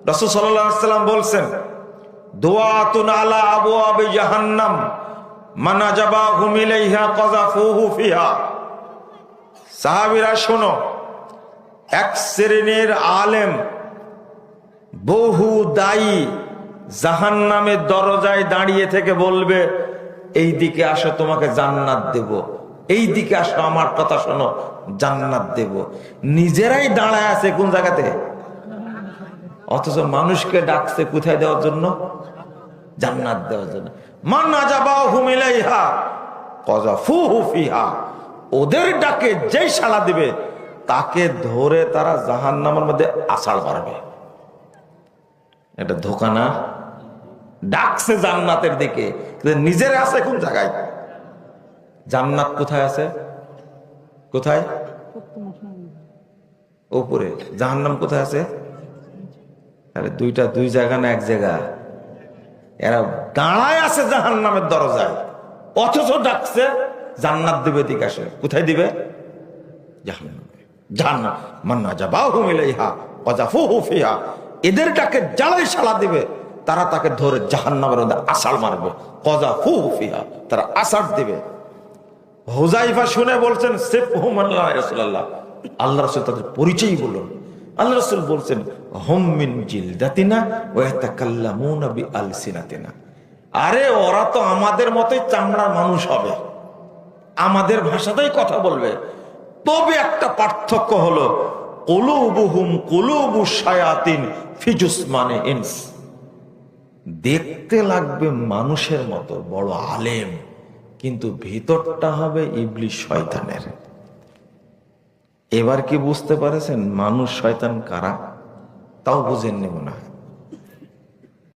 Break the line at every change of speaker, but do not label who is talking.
রাসূল সাল্লাল্লাহু আলাইহি ওয়াসাল্লাম বলছেন, দুআতুন আলা আবওয়াবি জাহান্নাম মান আজাবাহুম ইলাইহা কাযাফুহু ফিহা। সাহাবীরা শোনো, এক শ্রেণীর আলেম, বহু দায়ী জাহান্নামের দরজায় দাঁড়িয়ে থেকে বলবে, এই দিকে আসো, তোমাকে জান্নাত দেব, এই দিকে আসো, আমার কথা শোনো, জান্নাত দেব। নিজেরাই দাঁড়ায় আছে কোন জায়গাতে? অথচ মানুষকে ডাকছে কোথায় দেওয়ার জন্য? জান্নাত দেওয়ার জন্য। মান আজাবাহুম ইলাইহা কাযাফুহু ফিহা। ওদের ডাকে যেই সাড়া দিবে তাকে ধরে তারা জাহান্নামের মধ্যে আছাড় মারবে। এটা ধোঁকা না? ডাকছে জান্নাতের দিকে, নিজের আছে কোন জায়গায়? জান্নাত কোথায় আছে? কোথায়? উপরে। জাহান্নাম কোথায় আছে? আরে দুইটা দুই জায়গা না এক জায়গা? এরা দাঁড়ায় আছে জাহান্নামের দরজায়, অথচ ডাকছে জান্নাত দিবে, দিকে আসে। কোথায় দিবে? জাহান্নামে। জাহান্নাম মান আজাবাহুম ইলাইহা কাযাফুহু ফিহা। এদের ডাকে যারাই সাড়া দিবে তারা তাকে ধরে জাহান্নামের মধ্যে আছাড় মারবে। কাযাফুহু ফিহা, তারা আছাড় দিবে। হুযায়ফা শুনে বলছেন, সিফহুম ইয়া রাসূলুল্লাহ, আল্লাহ রাসূল তাদের পরিচয় বলুন। আল্লাহ রাসূল বলছেন, হুম মিন জিলদাতিনা ওয়া ইয়াতাকাল্লামুনা বিআলসিনাতিনা। আরে ওরা তো আমাদের মতোই চামড়ার মানুষ হবে, আমাদের ভাষাতেই কথা বলবে, তবে একটা পার্থক্য হলো কুলুবুহুম কুলুবুশ শায়াতিন ফি জুসমানি ইনস। দেখতে লাগবে মানুষের মতো, বড় আলেম, কিন্তু ভিতরটা হবে ইবলিস শয়তানের। এবার কি বুঝতে পারেছেন মানুষ শয়তান কারা? তাও বুঝেননি মনে হয়।